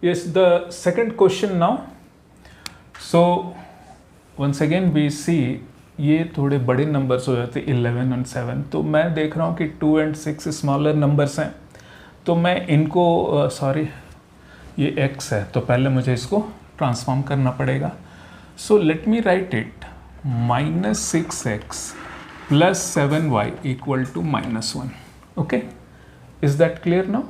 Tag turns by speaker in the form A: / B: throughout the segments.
A: Yes, the second question now. So once again we see ये थोड़े बड़े numbers हो जाते 11 और 7, तो मैं देख रहा हूँ कि 2 और 6 स्मॉलर नंबर्स हैं, तो मैं इनको सॉरी ये x है, तो पहले मुझे इसको ट्रांसफॉर्म करना पड़ेगा. So let me right it -6x + 7y = -1. Okay, is that clear now?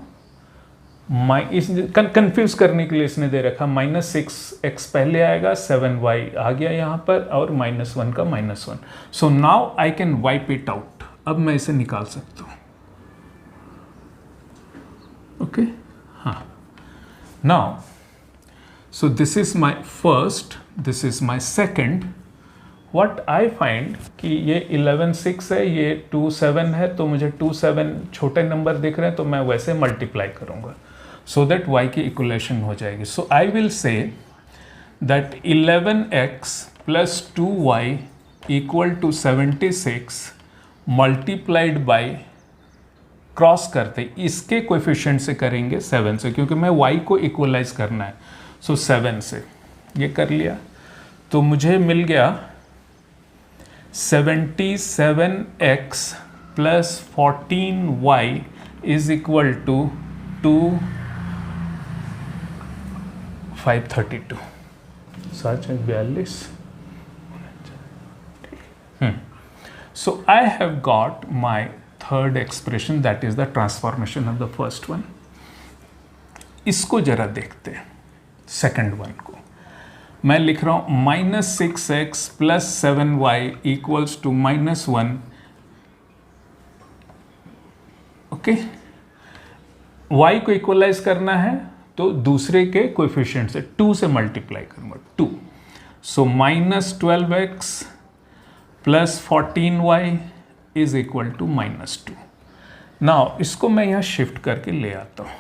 A: Confuse करने के लिए इसने दे रखा -6x पहले आएगा, 7y आ गया यहाँ पर, और -1 का -1. So now I can wipe it out. अब मैं इसे निकाल सकता हूँ. ओके, हाँ. Now so this is my first, this is my second. What I find कि ये 11 6 है, ये 2 7 है, तो मुझे 2 7 छोटे नंबर दिख रहे हैं, तो मैं वैसे मल्टीप्लाई करूँगा so that y की इक्वलेशन हो जाएगी. So I will say that 11x plus 2y equal to 76 multiplied by, cross करते इसके कोएफिशिएंट से करेंगे 7 से, क्योंकि मैं y को इक्वलाइज करना है. So 7 से ये कर लिया, तो मुझे मिल गया 77x plus 14y is equal to 532. 42. So I have got my third expression, that is the transformation of the first one. इसको जरा देखते हैं, सेकंड वन को. मैं लिख रहा हूँ -6x + 7y = -1. ओके, y को इक्वलाइज करना है तो दूसरे के कोएफिशिएंट से 2 से मल्टीप्लाई करूंगा, 2. सो -12x + 14y = -2. नाउ इसको मैं यहाँ शिफ्ट करके ले आता हूँ.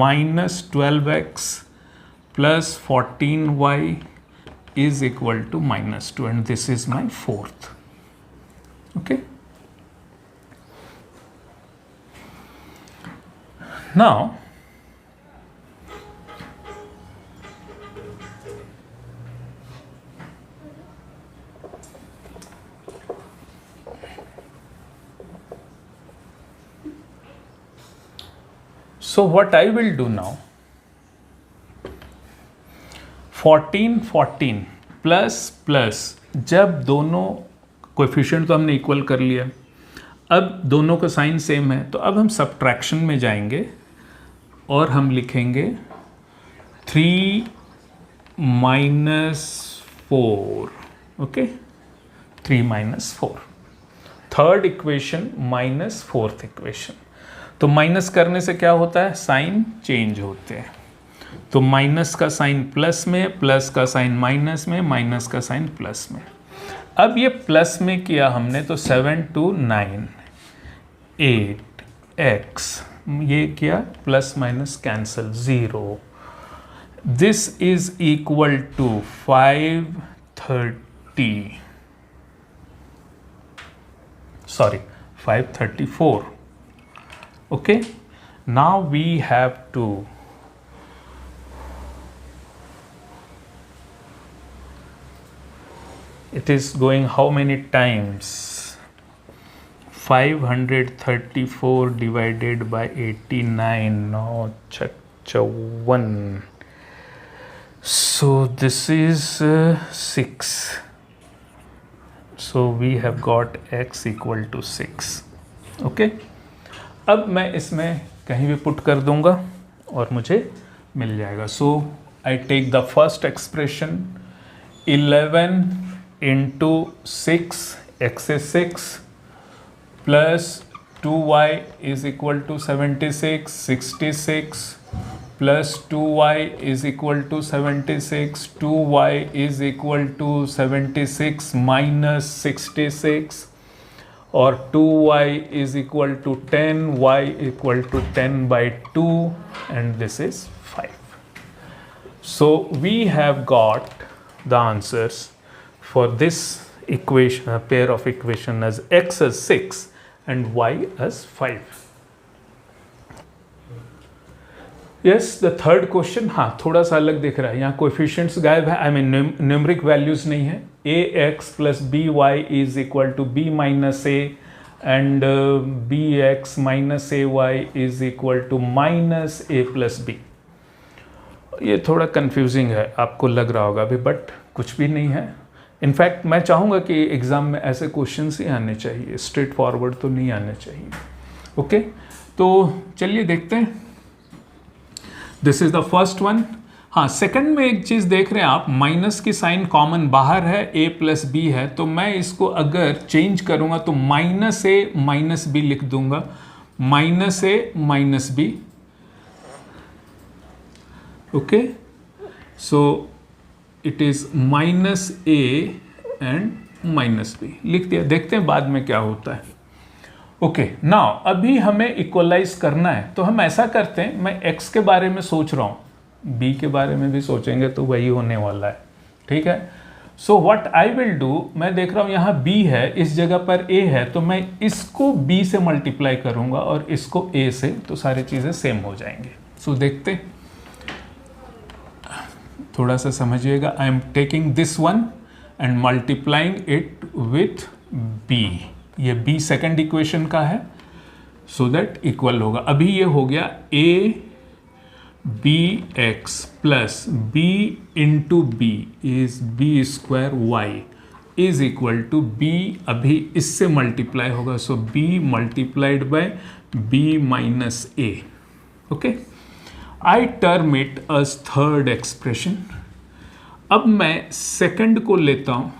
A: -12x + 14y = -2, and this is my fourth. Okay. Now so what I will do now, 14 plus जब दोनों कोएफिशिएंट तो हमने इक्वल कर लिया, अब दोनों का साइन सेम है, तो अब हम सब्ट्रैक्शन में जाएंगे और हम लिखेंगे 3 - 4. Okay, 3 - 4. Third equation minus fourth equation. तो माइनस करने से क्या होता है, साइन चेंज होते हैं. तो माइनस का साइन प्लस में, प्लस का साइन माइनस में, माइनस का साइन प्लस में. अब ये प्लस में किया हमने तो 7 2 9 8x, ये किया plus minus cancel 0. This is equal to 534. Okay, now we have to it is going how many times? 534 divided by 89, no, 1. So this is 6. So we have got x equal to 6. Okay. अब मैं इसमें कहीं भी put कर दूंगा और मुझे मिल जाएगा. So I take the first expression 11 into 6, x is 6, plus 2y is equal to 76, 66 plus 2y is equal to 76, 2y is equal to 76 minus 66, or 2y is equal to 10, y equal to 10 by 2, and this is 5. So we have got the answers for this equation, a pair of equation as x as 6 and y as 5. Yes, the third question, हाँ थोड़ा सा अलग दिख रहा है, यहाँ coefficients गायब है, आई मीन न्यूमेरिक वैल्यूज नहीं है. A X plus B Y is equal to B minus A and B X minus A Y is equal to minus A plus B. ये थोड़ा कंफ्यूजिंग है, आपको लग रहा होगा अभी, बट कुछ भी नहीं है. इनफैक्ट मैं चाहूँगा कि एग्ज़ाम में ऐसे क्वेश्चंस ही आने चाहिए, स्ट्रेट फॉरवर्ड तो नहीं आने चाहिए. ओके, तो चलिए देखते हैं. This is the first one. हाँ, सेकंड में एक चीज़ देख रहे हैं आप, माइनस की साइन कॉमन बाहर है, a प्लस बी है, तो मैं इसको अगर चेंज करूँगा तो माइनस ए माइनस बी लिख दूंगा, minus A minus B. Okay, so it is minus A and minus B लिख दिया. देखते हैं बाद में क्या होता है. ओके, नाउ अभी हमें इक्वलाइज करना है, तो हम ऐसा करते हैं, मैं x के बारे में सोच रहा हूँ, b के बारे में भी सोचेंगे तो वही होने वाला है. ठीक है, so what I will do, मैं देख रहा हूँ यहाँ b है, इस जगह पर a है, तो मैं इसको b से मल्टीप्लाई करूँगा और इसको a से, तो सारी चीज़ें सेम हो जाएंगे. सो देखते, थोड़ा सा समझिएगा. I am taking this one and multiplying it with b. ये b सेकंड इक्वेशन का है, सो दैट इक्वल होगा. अभी ये हो गया a b x plus b into B is b square y is equal to b. अभी इससे मल्टीप्लाई होगा, so b multiplied by b minus a. Okay, I term it as third expression. अब मैं सेकंड को लेता हूँ.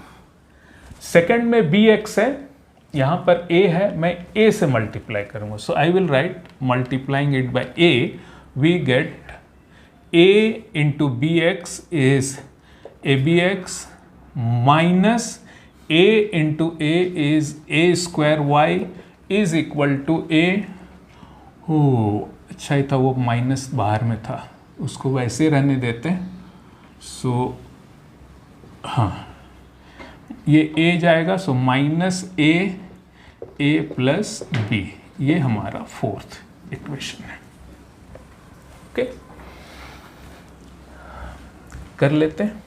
A: Second में bx है, यहाँ पर a है, मैं a से मल्टीप्लाई करूँगा, so I will write multiplying it by a, we get a into B X is A B X minus a into a is a square y is equal to a. हो, अच्छा ही था वो minus बाहर में था, उसको वैसे रहने देते हैं. सो हाँ, ये a जाएगा, so minus a plus b, ये हमारा फोर्थ इक्वेशन है. ओके, कर लेते हैं.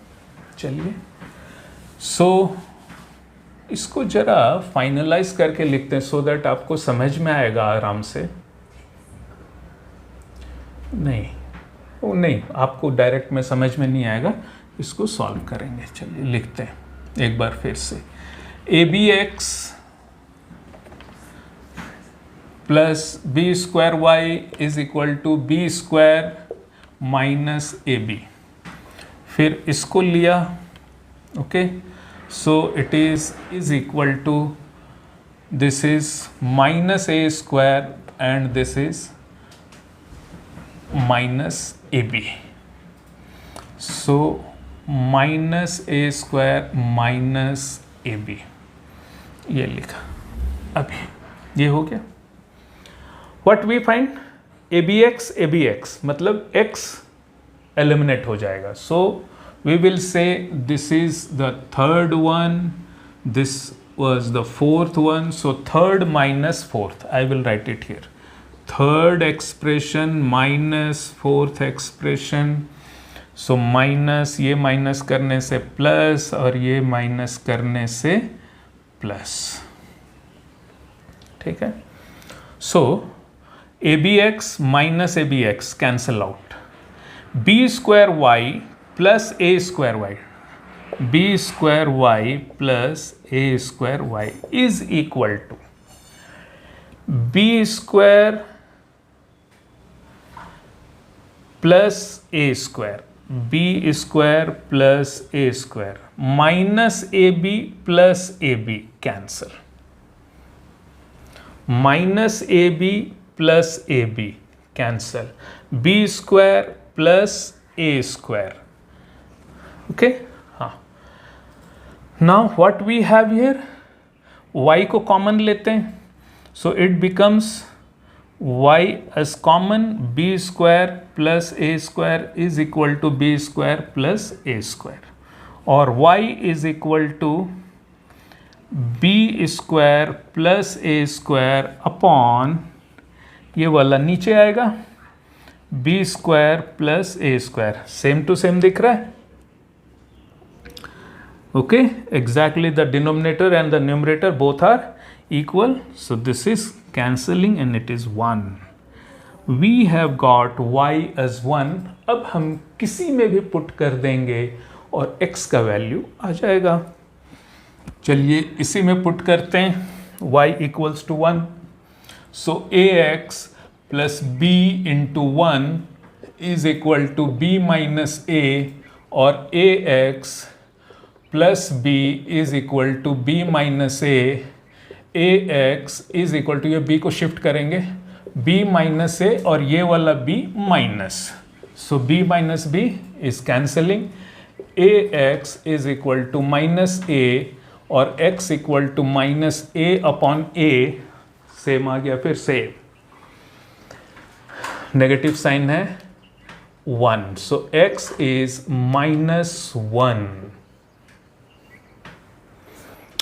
A: चलिए, सो इसको जरा फाइनलाइज करके लिखते हैं, सो दैट आपको समझ में आएगा आराम से. नहीं, आपको डायरेक्ट में समझ में नहीं आएगा, इसको सॉल्व करेंगे. चलिए लिखते हैं एक बार फिर से. A B X plus B square Y is equal to B square minus A B. फिर इसको लिया. Okay, so it is equal to, this is minus A square and this is minus A B. So minus A square minus A B, ये लिखा. अभी ये हो गया. What we find, A B X मतलब x एलिमिनेट हो जाएगा. So we will say this is the third one, this was the fourth one, so third minus fourth, I will write it here. Third expression minus fourth expression. So minus, ये minus करने से plus और ये minus करने से plus. ठीक है, so A B X minus A B X cancel out. B square Y plus A square Y, B square Y plus A square Y is equal to B square plus A square, B square plus A square minus A B plus A B cancel, minus A B plus A B cancel, B square plus A square. Okay, हाँ. Now what we have here, y को common लेते हैं, so it becomes y as common b square plus a square is equal to b square plus a square, और y is equal to b square plus a square upon, ये वाला नीचे आएगा, B square plus A square, same to same दिख रहा है. Okay, exactly the denominator and the numerator both are equal, so this is cancelling and it is 1. We have got y as 1. अब हम किसी में भी पुट कर देंगे और x का वैल्यू आ जाएगा. चलिए इसी में पुट करते हैं, y equals to 1. So ax plus b into 1 is equal to b minus a, और ax plus b is equal to b minus a. ax is equal to, ये b को शिफ्ट करेंगे, b माइनस a और ये वाला b minus, so b minus b is cancelling. ax is equal to minus a और x equal to minus a upon a, same आ गया. फिर से नेगेटिव साइन है 1, सो x इज -1.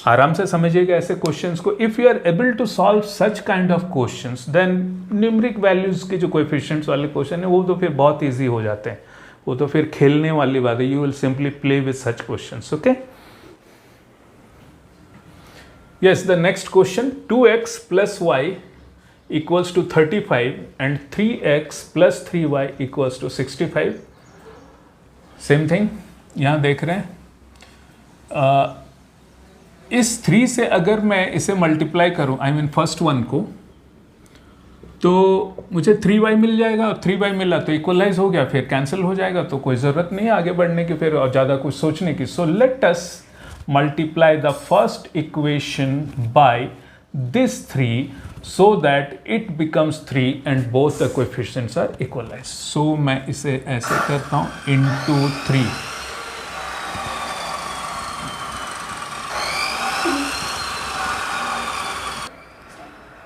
A: आराम से समझिएगा ऐसे क्वेश्चंस को. If you are able to solve such kind of questions, then numeric values के जो कोएफिशिएंट्स वाले क्वेश्चन है वो तो फिर बहुत इजी हो जाते हैं, वो तो फिर खेलने वाली बात है. You will simply play with such questions. Okay, yes, the next question, 2x plus Y equals to 35 and 3x plus 3y equals to 65. Same thing यहाँ देख रहे हैं. इस 3 से अगर मैं इसे मल्टीप्लाई करूं, आई मीन फर्स्ट वन को, तो मुझे 3y मिल जाएगा, और 3y मिला तो इक्वलाइज हो गया, फिर कैंसिल हो जाएगा, तो कोई ज़रूरत नहीं है आगे बढ़ने की फिर और ज़्यादा कुछ सोचने की. So let us multiply the first equation by this 3 so that it becomes 3 and both the coefficients are equalise. So मैं इसे ऐसे करता हूँ, इंटू 3.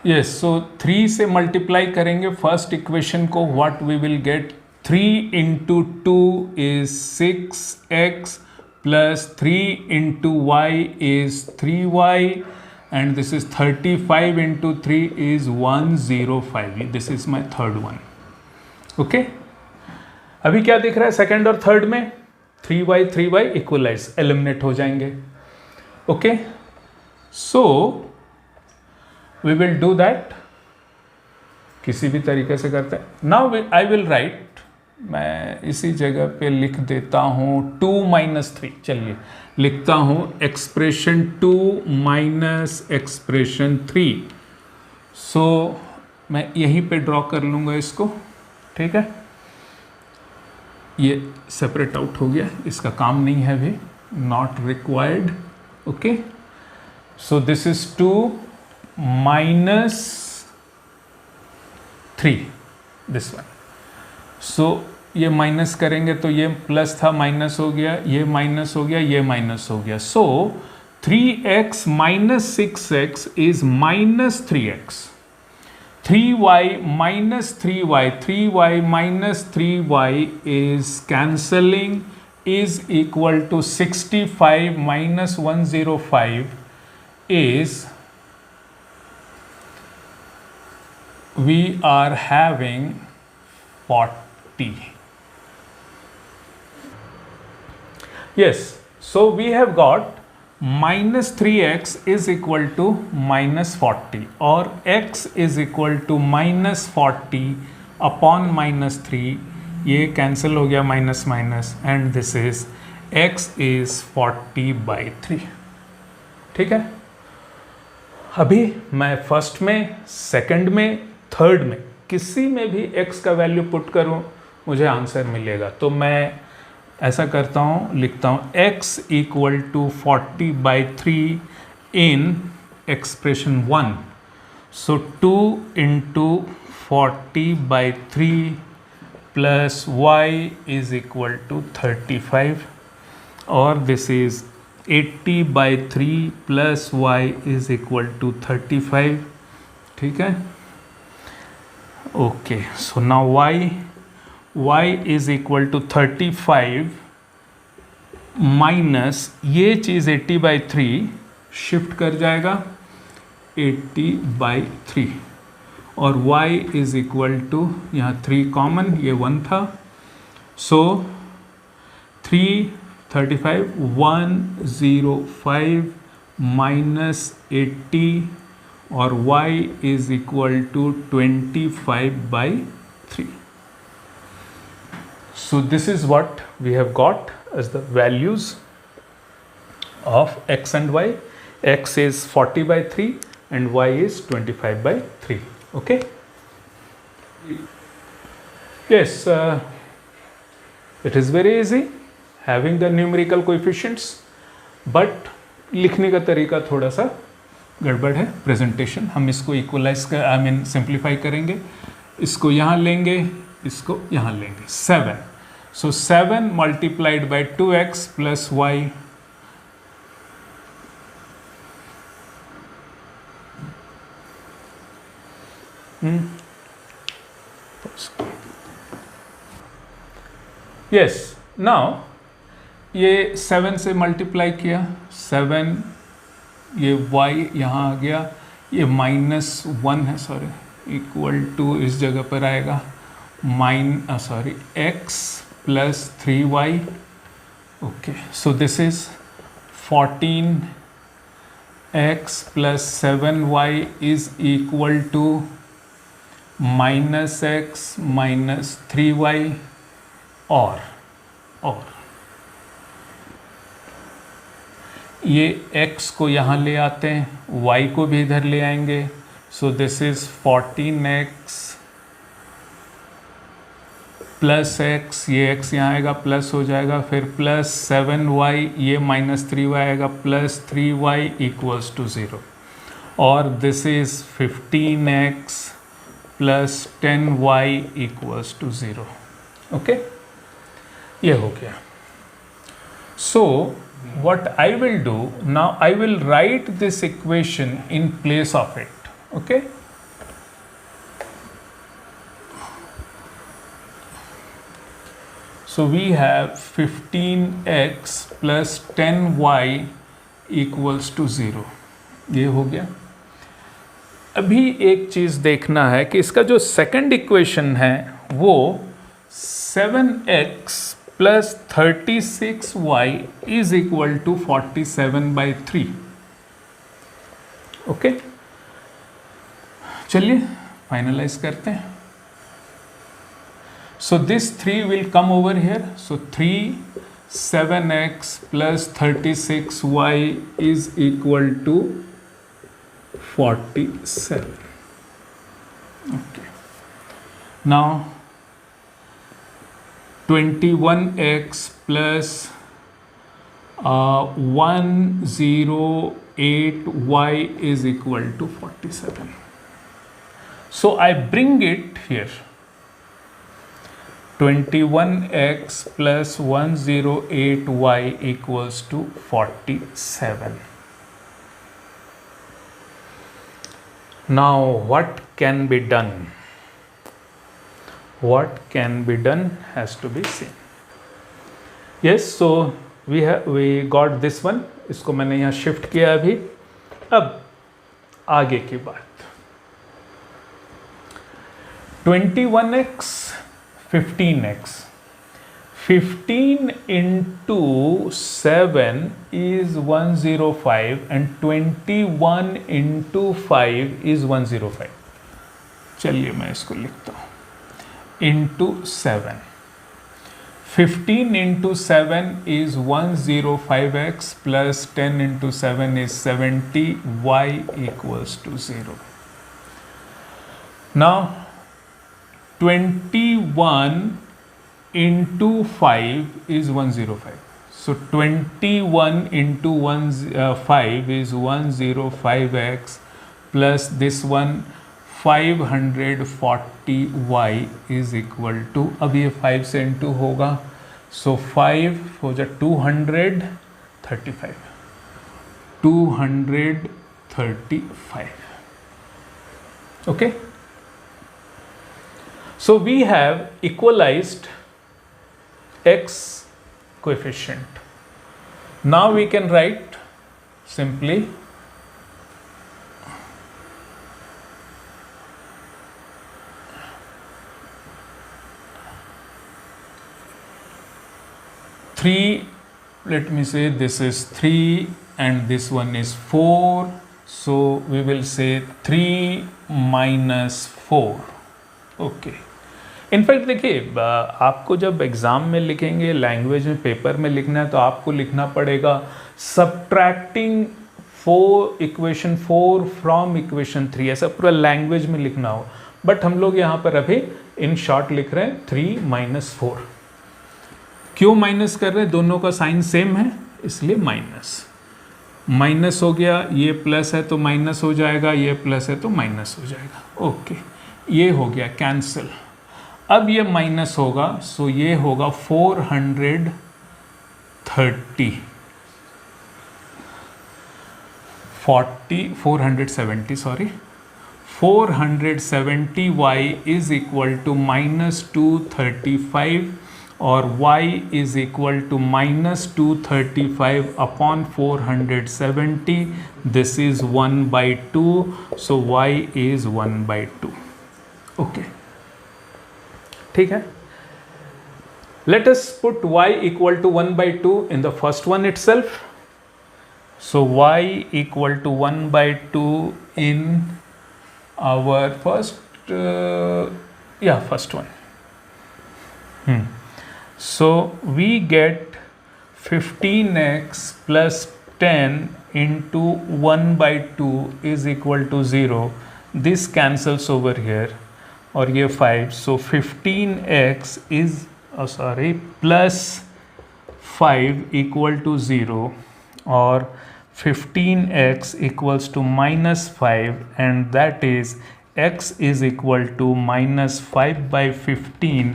A: यस, सो 3 से मल्टीप्लाई करेंगे फर्स्ट इक्वेशन को, what we will get, 3 into 2 is 6x plus 3 into Y is 3y and this is 35 into 3 is 105. This is my third one. Okay, अभी क्या दिख रहा है सेकेंड और थर्ड में, 3y इक्वलाइज, एलिमिनेट हो जाएंगे. Okay, so we will do that, किसी भी तरीके से करते हैं. नाउ आई विल राइट, मैं इसी जगह पे लिख देता हूँ 2 माइनस 3. चलिए लिखता हूँ एक्सप्रेशन 2 माइनस एक्सप्रेशन 3. सो मैं यहीं पे ड्रॉ कर लूँगा इसको. ठीक है, ये सेपरेट आउट हो गया, इसका काम नहीं है अभी, not required. Okay, so this is 2 minus 3, this one. So ये माइनस करेंगे तो ये प्लस था, माइनस हो गया, ये माइनस हो गया, ये माइनस हो गया. So 3x minus 6x is minus 3x. 3y minus 3y, 3y minus 3y is cancelling, is equal to 65 minus 105 is, we are having 40. Yes, so we have got minus 3x is equal to minus 40 or x is equal to minus 40 upon minus 3. ये cancel हो गया minus minus, and this is x is 40/3. ठीक है, अभी मैं first में, second में, third में किसी में भी x का वैल्यू पुट करूं मुझे आंसर मिलेगा. तो मैं ऐसा करता हूं, लिखता हूं x equal to 40/3 in expression 1. So 2 into 40/3 plus y is equal to 35, और this is 80/3 plus y is equal to 35. ठीक है, okay, so now y is equal to 35 minus ये चीज़ 80/3 शिफ्ट कर जाएगा 80/3, और y इज इक्वल टू, यहाँ 3 common, ये 1 था, सो 335 105 माइनस 80 और y is equal to 25/3. So this is what we have got as the values of x and y. X is 40/3 and y is 25/3. Okay. Yes, it is very easy having the numerical coefficients, but लिखने का तरीका थोड़ा सा गड़बड़ है. Presentation हम इसको equalise कर, आई मीन सिंप्लीफाई करेंगे. इसको यहाँ लेंगे, इसको यहाँ लेंगे. 7. So 7 multiplied by 2x plus y. Yes. Now ये 7 से मल्टीप्लाई किया, 7, ये y यहाँ आ गया, ये -1 है, सॉरी, इक्वल टू इस जगह पर आएगा x plus 3y. Okay, so this is 14x plus 7y is equal to -x minus 3y, और ये x को यहाँ ले आते हैं, y को भी इधर ले आएंगे. So this is 14x plus x, ये x यहाँ आएगा, प्लस हो जाएगा, फिर प्लस 7y, ये -3y आएगा, प्लस 3y इक्वल्स टू 0. और this is 15x plus 10y equals to 0. Okay, ये हो गया. सो what I will do now, I will write this equation in place of it. Okay. So we have 15x plus 10y equals to 0. ये हो गया. अभी एक चीज़ देखना है कि इसका जो सेकंड इक्वेशन है वो 7x plus 36y is equal to 47/3. Okay, चलिए फाइनलाइज करते हैं. So this 3 will come over here. So 7x plus 36y is equal to 47. Okay. Now 21x plus 108y is equal to 47. So I bring it here. 21x plus 108y equals to 47. Now what can be done? What can be done has to be seen. Yes, so we got this one. इसको मैंने यहाँ shift किया अभी. अब आगे की बात. 21x 15x. 15 into 7 is 105 and 21 into 5 is 105. चलिए मैं इसको लिखता हूँ. Into 7. 15 into 7 is 105x plus 10 into 7 is 70. Y equals to 0. Now 21 into 5 is 105. So 21 into 5 is 105x plus this one 540y is equal to, अब ये 5 से into होगा, so 5 हो जाए 235. 235. Okay. So we have equalized x coefficient. Now we can write simply 3, let me say this is 3 and this one is 4, so we will say 3 minus 4. Okay, in fact देखिए आपको जब exam में लिखेंगे, language में paper में लिखना है, तो आपको लिखना पड़ेगा सब्ट्रैक्टिंग इक्वेशन 4 फ्रॉम इक्वेशन 3, ऐसा पूरा लैंग्वेज में लिखना हो। बट हम लोग यहाँ पर अभी इन शॉर्ट लिख रहे हैं 3 minus 4। क्यों माइनस कर रहे हैं? दोनों का साइन सेम है इसलिए माइनस। माइनस हो गया, ये प्लस है तो माइनस हो जाएगा, ये प्लस है तो माइनस हो जाएगा। ओके, ये हो गया कैंसिल। अब ये माइनस होगा, सो ये होगा 470 sorry 470y is equal to -235 और y is equal to -235 upon 470, this is 1/2, so y is 1/2। Okay, ठीक है। Let us put y equal to 1/2 in the first one itself. So y equal to 1/2 in our first one. So we get 15x plus 10 into 1/2 is equal to 0. This cancels over here और ये 5. So 15x is plus 5 equal to 0 और 15x equals to -5, and that is x is equal to -5/15,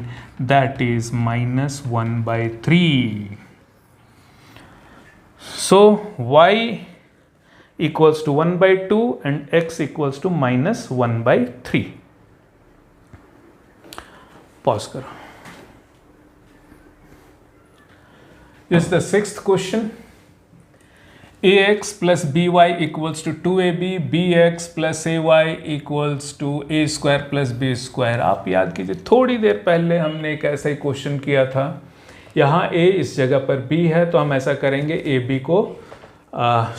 A: that is -1/3. So y equals to 1/2 and x equals to -1/3. Pause करो. This is the sixth question. ax plus by equals to 2ab, bx plus ay equals to a square plus b square. आप याद कीजिए, थोड़ी देर पहले हमने एक ऐसा ही question किया था। यहाँ a इस जगह पर b है, तो हम ऐसा करेंगे ab को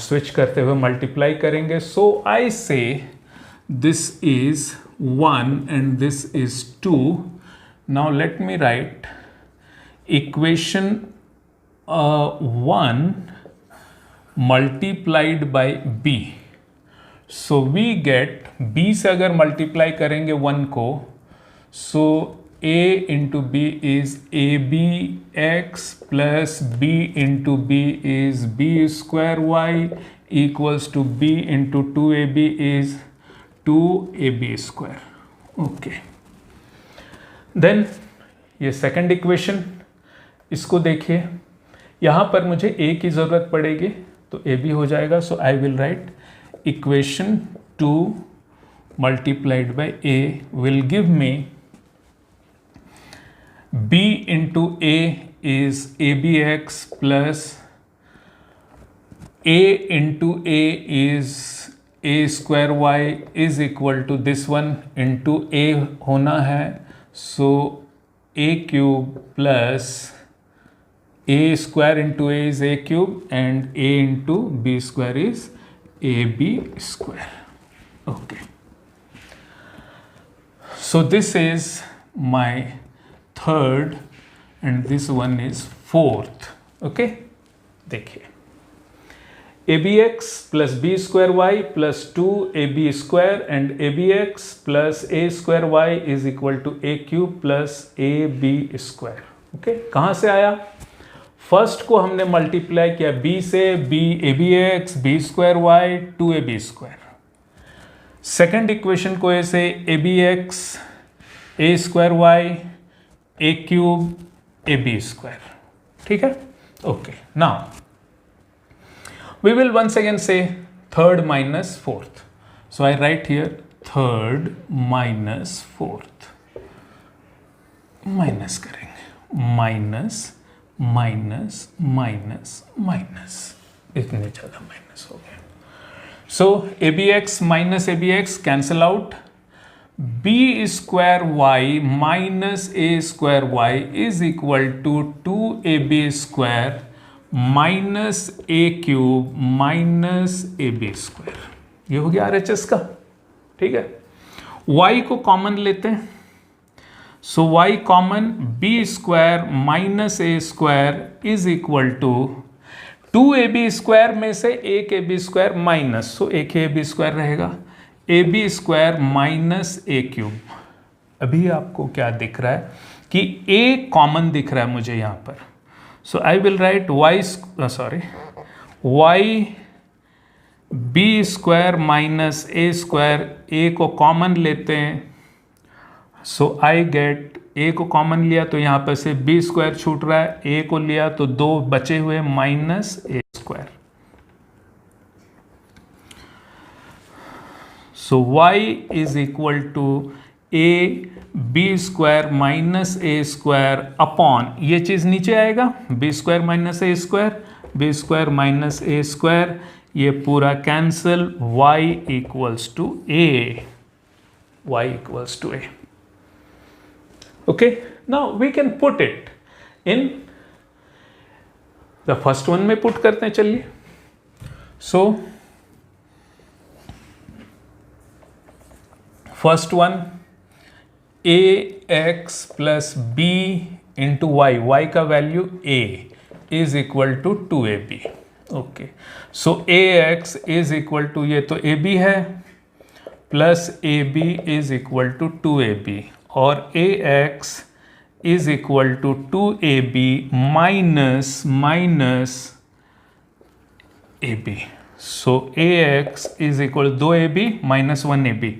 A: स्विच करते हुए मल्टीप्लाई करेंगे। सो आई से this is 1 and this is 2. Now let me right equation 1 multiplied by b. So we get b से अगर मल्टीप्लाई करेंगे 1 को, so a into b is abx plus b into b is b square y equals to b into 2ab is 2ab square. Okay. Then ये second equation, इसको देखिए, यहाँ पर मुझे a की ज़रूरत पड़ेगी तो a b हो जाएगा। So I will write equation 2 multiplied by a will give me b into a is abx plus a into a is a square y is equal to this one into a होना है, so a cube plus a square into a is a cube and a into b square is ab square. Okay. So this is my third and this one is fourth. Okay. देखिए, abx plus b square y plus 2ab square and abx plus a square y is equal to a cube plus ab square. Okay. कहाँ से आया? First को हमने multiply किया b से, b abx b square y 2ab square. Second equation को ऐसे abx a square y a cube ab square. ठीक है, okay. Now we will once again से third minus fourth. So I write here third minus fourth, minus करेंगे, minus minus minus minus, इतने ज़्यादा minus हो गया। So A B X minus A B X cancel out, B square Y minus A square Y is equal to 2ab square minus A cube minus A B square. ये हो गया RHS का। ठीक है, y को common लेते हैं, so y common b square minus A square is equal to 2ab square में से एक ab स्क्वायर माइनस, सो एक ab स्क्वायर रहेगा, ab स्क्वायर माइनस ए क्यूब। अभी आपको क्या दिख रहा है कि a कॉमन दिख रहा है मुझे यहाँ पर, so I will write y B square minus A square, A को कॉमन लेते हैं, सो आई गेट ए को कॉमन लिया तो यहाँ पर से बी स्क्वायर छूट रहा है, ए को लिया तो दो बचे हुए minus A square. So y is equal to a B square minus A square upon, ये चीज नीचे आएगा, बी स्क्वायर माइनस ए स्क्वायर, बी स्क्वायर माइनस ए स्क्वायर, ये पूरा cancel, y equals to a, y equals to a. Okay, now we can put it in the first one में put करते हैं, चलिए। So first one ax plus b into y, y का value a is equal to 2ab। Okay, so ax is equal to, ये तो ab है, plus ab is equal to 2ab, और ax is equal to 2ab minus minus ab। So ax is equal 2ab minus 1ab,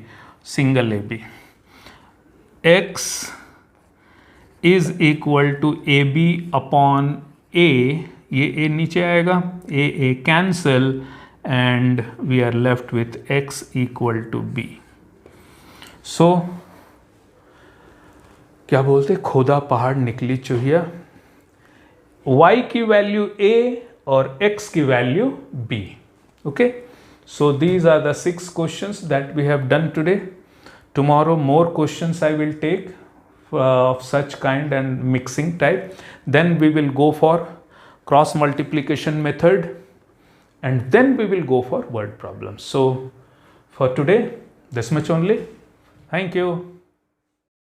A: single ab, x is equal to ab upon a, ये a नीचे आएगा, a cancel, and we are left with x equal to b। So क्या बोलते, खोदा पहाड़ निकली चूहिया, y की वैल्यू a और x की value b। Okay, so these are the 6 questions that we have done today. Tomorrow more questions I will take of such kind and mixing type, then we will go for cross multiplication method, and then we will go for word problems. So for today this much only. Thank you.